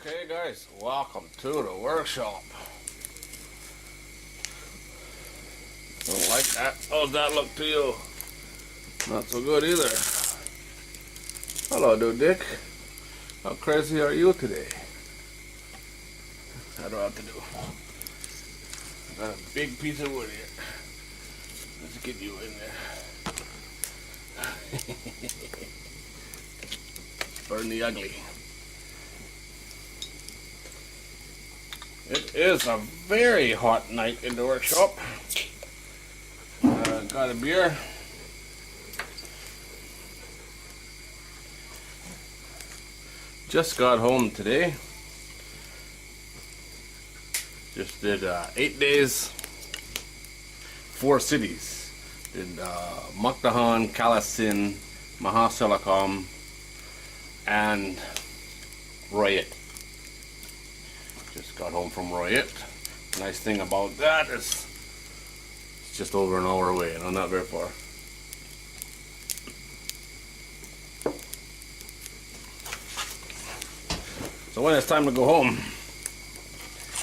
Okay guys, welcome to the workshop. Don't like that. How's that look to you? Not so good either. Hello, dude Dick. How crazy are you today? How do I have to do? Got a big piece of wood here. Let's get you in there. Burn the ugly. It is a very hot night in the workshop. Got a beer. Just got home today. Just did 8 days, 4 cities. Did Mukdahan, Kalasin, Mahasalakham, and Royat. Just got home from Royat. Nice thing about that is it's just over an hour away, not very far. So when it's time to go home,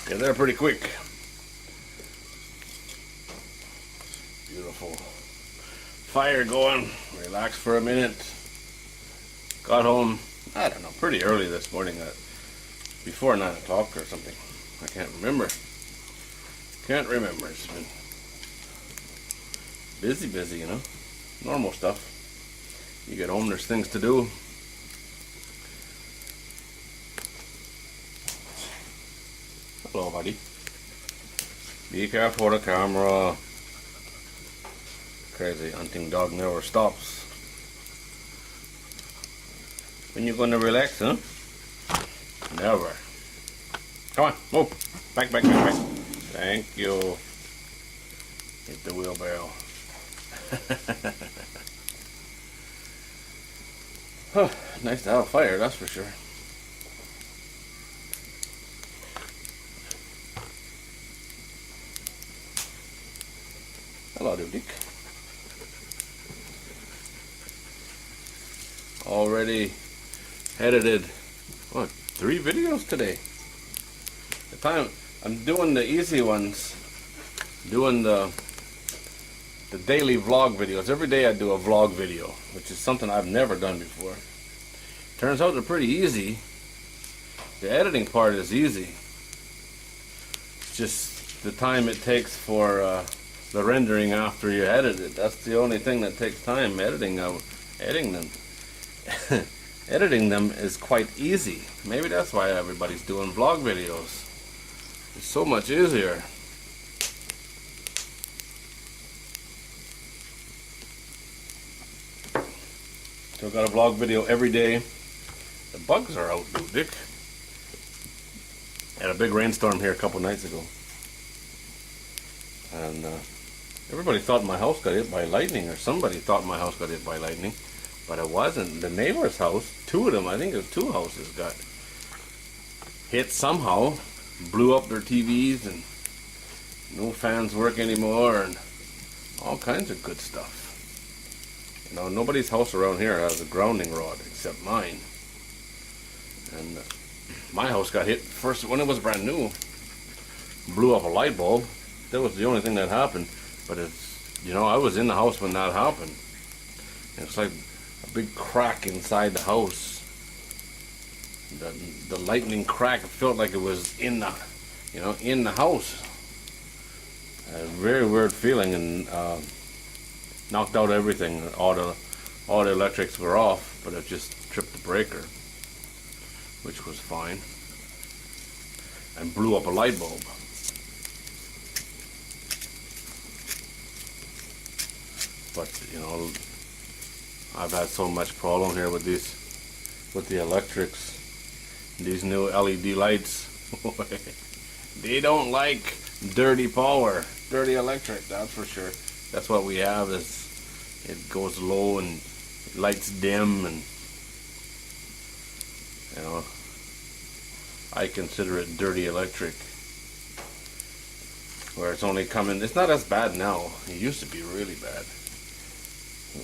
you're there pretty quick. Beautiful. Fire going. Relax for a minute. Got home, I don't know, pretty early this morning. Before 9 o'clock or something. I can't remember. Can't remember. It's been busy, you know. Normal stuff. You get home, there's things to do. Hello, buddy. Be careful of the camera. Crazy hunting dog never stops. When you gonna relax, huh? Never. Come on, move. Back. Thank you. Hit the wheelbarrow. Huh, nice to have a fire, that's for sure. Hello, dude. Already edited, what, 3 videos today. The time I'm doing the easy ones, doing the daily vlog videos. Every day I do a vlog video, which is something I've never done before. Turns out they're pretty easy. The editing part is easy. It's just the time it takes for the rendering after you edit it. That's the only thing that takes time, editing them. Editing them is quite easy. Maybe that's why everybody's doing vlog videos. It's so much easier. So I've got a vlog video every day. The bugs are out, dude, Dick. Had a big rainstorm here a couple nights ago. And everybody thought my house got hit by lightning, or somebody thought my house got hit by lightning. But it wasn't. The neighbor's house, 2 of them, I think it was 2 houses, got hit somehow, blew up their TVs, and no fans work anymore, and all kinds of good stuff. You know, nobody's house around here has a grounding rod except mine. And my house got hit first when it was brand new. Blew up a light bulb. That was the only thing that happened. But it's, you know, I was in the house when that happened. And it's like a big crack inside the house. The lightning crack felt like it was in the, you know, in the house. A very weird feeling, and knocked out everything. All the electrics were off, but it just tripped the breaker, which was fine, and blew up a light bulb. But you know, I've had so much problem here with the electrics. These new LED lights, they don't like dirty power, dirty electric, that's for sure. That's what we have, is it goes low and lights dim, and you know, I consider it dirty electric. Where it's only coming, it's not as bad now. It used to be really bad.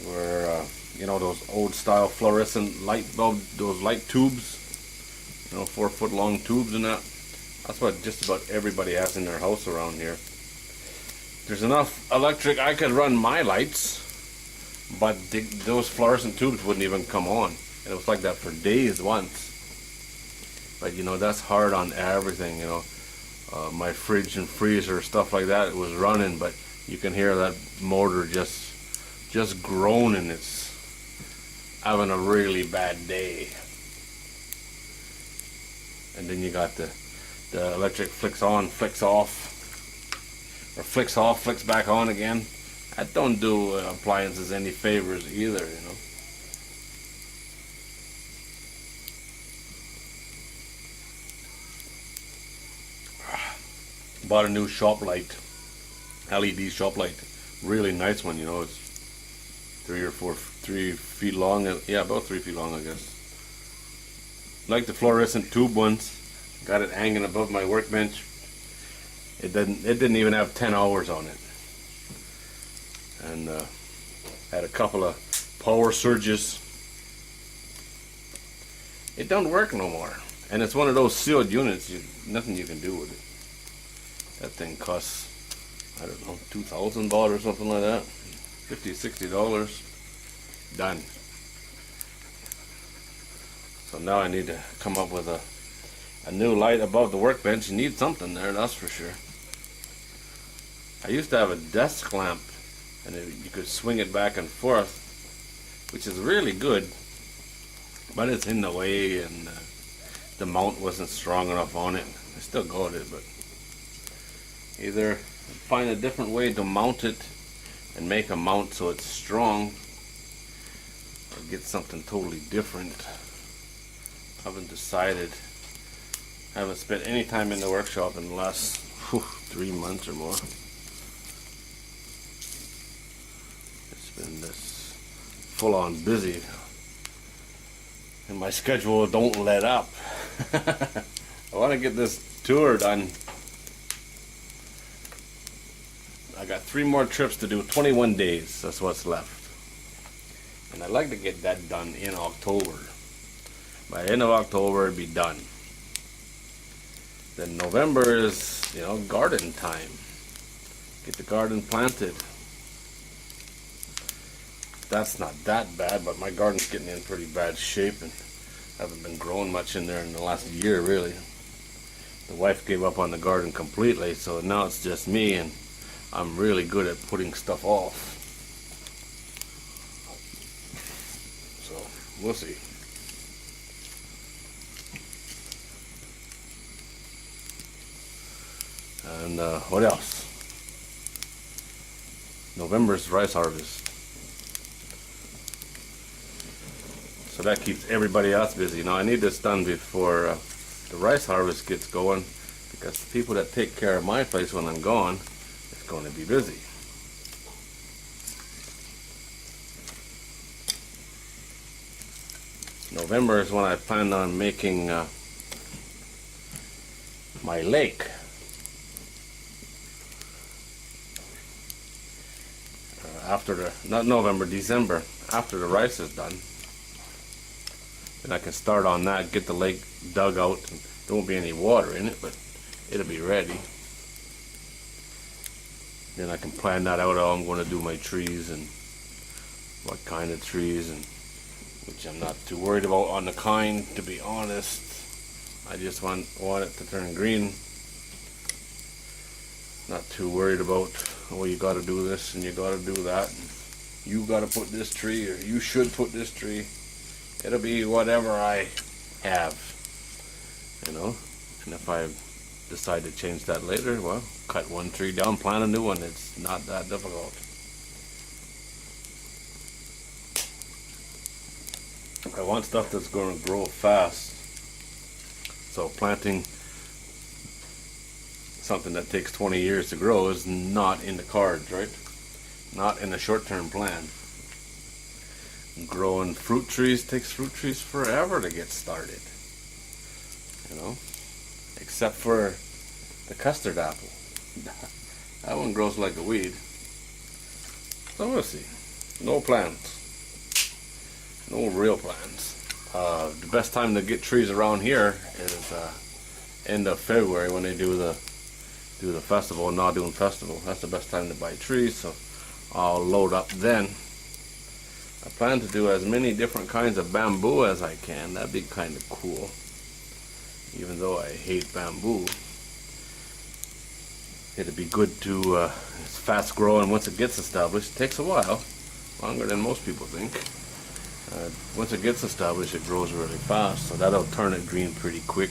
Where you know, those old style fluorescent light bulb, those light tubes, You know, 4-foot long tubes and that. That's what just about everybody has in their house around here. There's enough electric I could run my lights, but those fluorescent tubes wouldn't even come on. And it was like that for days once. But you know, that's hard on everything, you know. My fridge and freezer, stuff like that, it was running, but you can hear that motor just groaning. It's having a really bad day. And then you got the electric flicks on, flicks off, or flicks off, flicks back on again. That don't do appliances any favors either, you know. Bought a new shop light, LED shop light, really nice one, you know. It's 3 feet long, yeah, about 3 feet long, I guess. Like the fluorescent tube ones. Got it hanging above my workbench. It didn't even have 10 hours on it, and had a couple of power surges. It don't work no more, and it's one of those sealed units. Nothing you can do with it. That thing costs, I don't know, $2,000 or something like that. $50-$60. Done. So now I need to come up with a new light above the workbench. You need something there, that's for sure. I used to have a desk lamp, and you could swing it back and forth, which is really good, but it's in the way, and the mount wasn't strong enough on it. I still got it, but either find a different way to mount it and make a mount so it's strong, or get something totally different. Haven't decided. Haven't spent any time in the workshop in the last 3 months or more. It's been this full-on busy, and my schedule don't let up. I want to get this tour done. I got 3 more trips to do, 21 days, that's what's left. And I'd like to get that done in October. By the end of October, it'd be done. Then November is, you know, garden time. Get the garden planted. That's not that bad, but my garden's getting in pretty bad shape, and haven't been growing much in there in the last year, really. The wife gave up on the garden completely, so now it's just me, and I'm really good at putting stuff off. So, we'll see. And what else? November's rice harvest. So that keeps everybody else busy. Now I need this done before the rice harvest gets going, because the people that take care of my place when I'm gone, it's going to be busy. November is when I plan on making my lake. Not November, December, after the rice is done. Then I can start on that, get the lake dug out. There won't be any water in it, but it'll be ready. Then I can plan that out, how I'm going to do my trees and what kind of trees, and which I'm not too worried about on the kind, to be honest. I just want it to turn green. Not too worried about, oh, you got to do this and you got to do that, and you got to put this tree, or you should put this tree. It'll be whatever I have, you know. And if I decide to change that later, well, cut one tree down, plant a new one. It's not that difficult. I want stuff that's going to grow fast. So planting something that takes 20 years to grow is not in the cards, right? Not in the short-term plan. Growing fruit trees takes fruit trees forever to get started, you know, except for the custard apple. That one grows like a weed. So we'll see. No plans. No real plans. The best time to get trees around here is end of February when they do the festival, Nadoon Festival. That's the best time to buy trees, so I'll load up then. I plan to do as many different kinds of bamboo as I can. That'd be kind of cool. Even though I hate bamboo, it'd be good to, it's fast growing once it gets established. It takes a while, longer than most people think. Once it gets established, it grows really fast, so that'll turn it green pretty quick.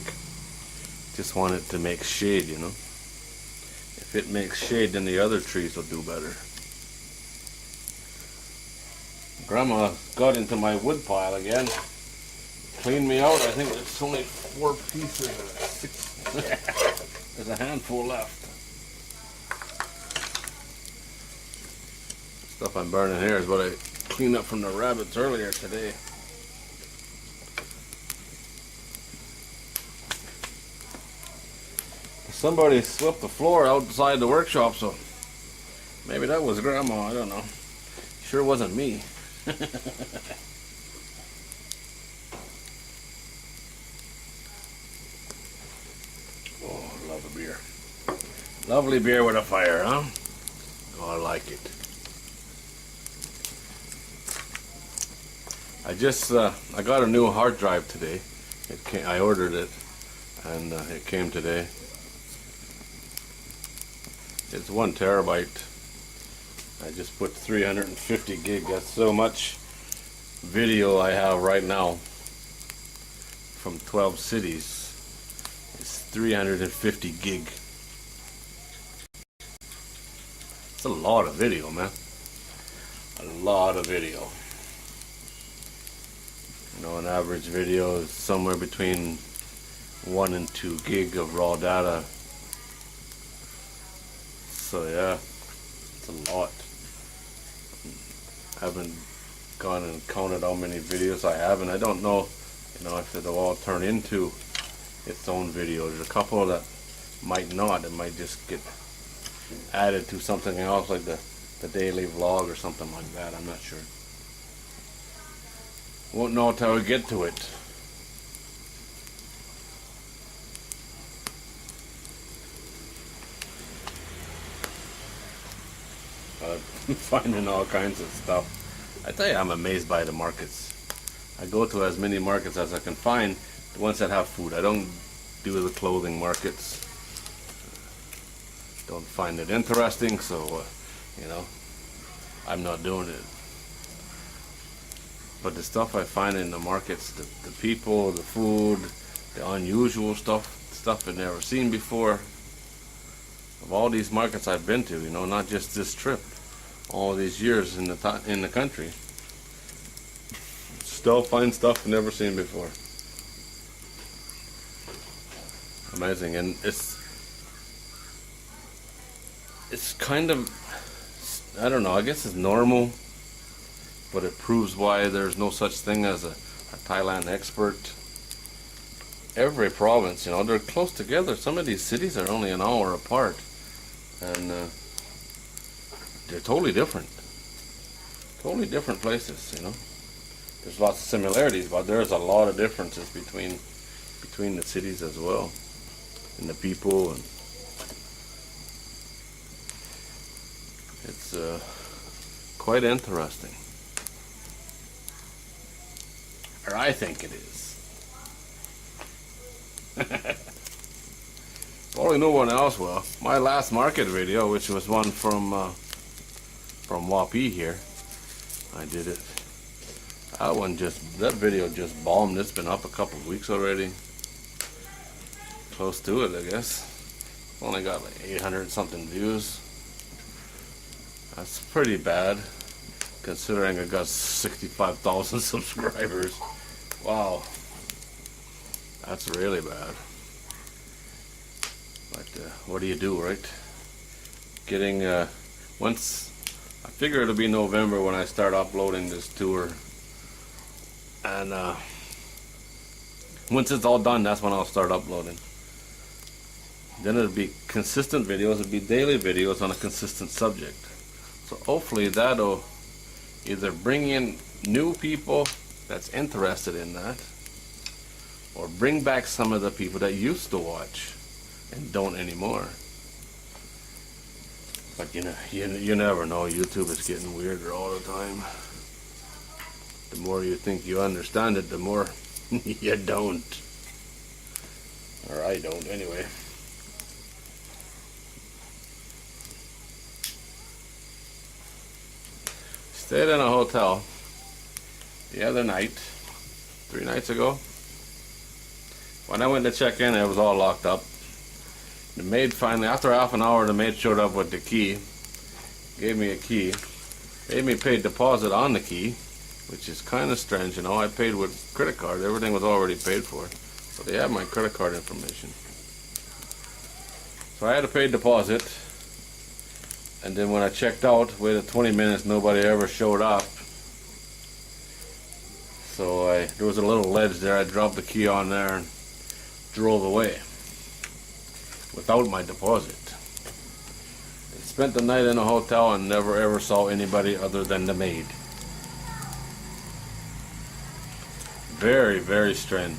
Just want it to make shade, you know. If it makes shade, then the other trees will do better. Grandma got into my wood pile again. Cleaned me out. I think there's only 4 pieces or 6. There's a handful left. Stuff I'm burning here is what I cleaned up from the rabbits earlier today. Somebody swept the floor outside the workshop, so maybe that was Grandma. I don't know. Sure wasn't me. Oh, love a beer. Lovely beer with a fire, huh? Oh, I like it. I got a new hard drive today. I ordered it, and it came today. It's 1 terabyte. I just put 350 gig. That's so much video I have right now from 12 cities. It's 350 gig. It's a lot of video, man. A lot of video. You know, an average video is somewhere between 1 and 2 gig of raw data. So yeah, it's a lot. I haven't gone and counted how many videos I have, and I don't know, you know, if it'll all turn into its own video. There's a couple that might not. It might just get added to something else, like the daily vlog or something like that. I'm not sure. Won't know until we get to it. Finding all kinds of stuff. I tell you, I'm amazed by the markets. I go to as many markets as I can find, the ones that have food. I don't do the clothing markets. Don't find it interesting, so you know, I'm not doing it. But the stuff I find in the markets, the people, the food, the unusual stuff I've never seen before. Of all these markets I've been to, you know, not just this trip, all these years in the country, still find stuff I've never seen before. Amazing, and it's kind of, I don't know, I guess it's normal, but it proves why there's no such thing as a Thailand expert. Every province, you know, they're close together. Some of these cities are only an hour apart, and they're totally different places, you know. There's lots of similarities, but there's a lot of differences between the cities as well, and the people, and it's quite interesting. Or I think it is. Probably no one else will. My last market video, which was one from Wapi here, I did it. That video just bombed. It's been up a couple of weeks already. Close to it, I guess. Only got like 800 something views. That's pretty bad, considering I got 65,000 subscribers. Wow, that's really bad. But what do you do, right? Getting once I figure it'll be November when I start uploading this tour, and once it's all done, that's when I'll start uploading. Then it'll be consistent videos. It'll be daily videos on a consistent subject. So hopefully that'll either bring in new people that's interested in that, or bring back some of the people that used to watch and don't anymore. But you never know. YouTube is getting weirder all the time. The more you think you understand it, the more you don't. Or I don't, anyway. Stayed in a hotel the other night, 3 nights ago. When I went to check in, it was all locked up. The maid finally, after half an hour, the maid showed up with the key, gave me a key, made me pay deposit on the key, which is kind of strange, you know. I paid with credit card. Everything was already paid for. So they have my credit card information. So I had to pay deposit. And then when I checked out, waited 20 minutes, nobody ever showed up. So there was a little ledge there. I dropped the key on there and drove away without my deposit. I spent the night in a hotel and never ever saw anybody other than the maid. Very, very strange.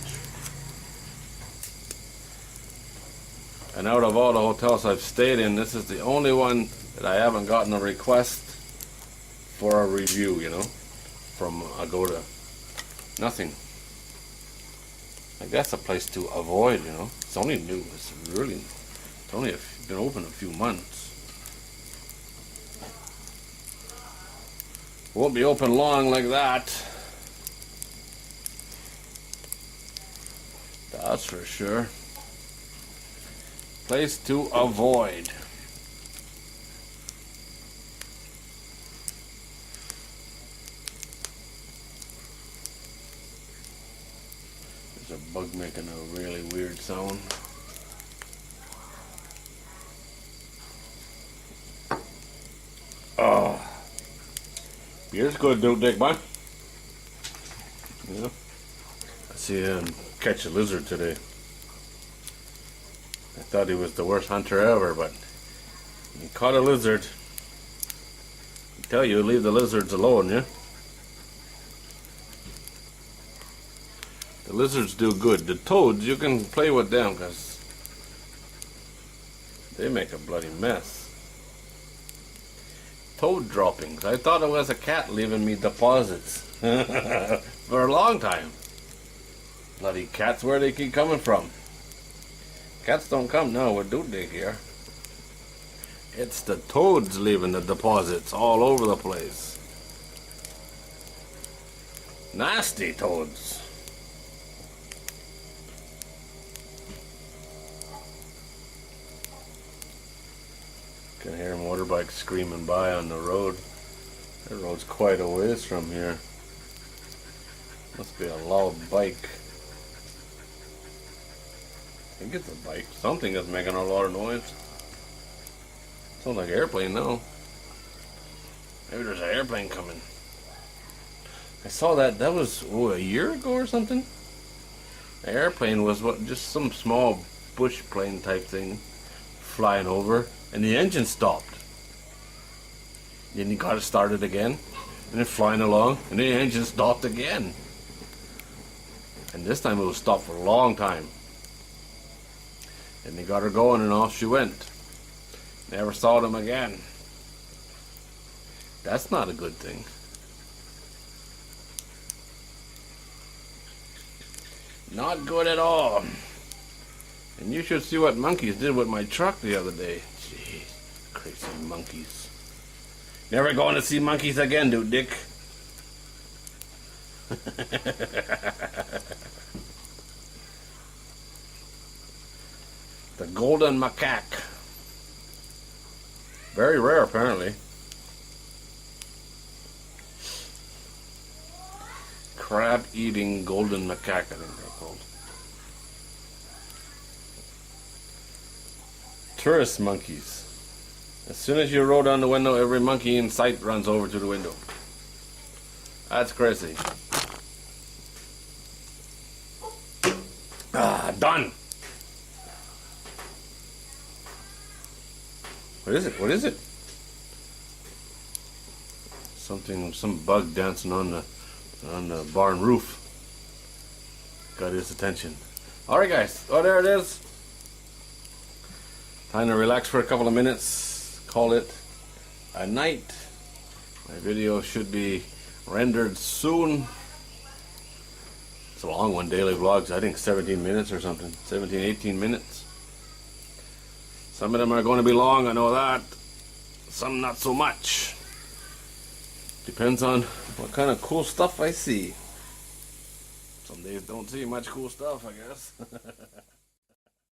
And out of all the hotels I've stayed in, this is the only one that I haven't gotten a request for a review, you know, from Agoda. Nothing. Like, that's a place to avoid, you know. It's only new. It's only been open a few months. Won't be open long like that. That's for sure. Place to avoid. There's a bug making a really weird sound. Oh, beer's good, dude, Dick, man. Yeah. I see him catch a lizard today. I thought he was the worst hunter ever, but he caught a lizard. I tell you, leave the lizards alone, yeah? The lizards do good. The toads, you can play with them because they make a bloody mess. Toad droppings. I thought it was a cat leaving me deposits for a long time. Bloody cats, where they keep coming from? Cats don't come now, what do they here? It's the toads leaving the deposits all over the place. Nasty toads. Can hear motorbikes screaming by on the road. The road's quite a ways from here. Must be a loud bike. I think it's a bike. Something is making a lot of noise. Sounds like an airplane now. Maybe there's an airplane coming. I saw that was a year ago or something. The airplane was just some small bush plane type thing flying over, and the engine stopped. Then he got it started again, and then flying along, and the engine stopped again. And this time it was stopped for a long time. And they got her going, and off she went. Never saw them again. That's not a good thing. Not good at all. And you should see what monkeys did with my truck the other day. Jeez, crazy monkeys. Never going to see monkeys again, dude, Dick. The golden macaque. Very rare, apparently. Crab-eating golden macaque, I think they're called. Tourist monkeys. As soon as you roll down the window, every monkey in sight runs over to the window. That's crazy. Done. What is it? What is it? Some bug dancing on the barn roof. got his attention. Alright guys, oh there it is. Time to relax for a couple of minutes. Call it a night. My video should be rendered soon. It's a long one, daily vlogs, I think 17 minutes or something. 17, 18 minutes. Some of them are going to be long, I know that. Some not so much. Depends on what kind of cool stuff I see. Some days don't see much cool stuff, I guess.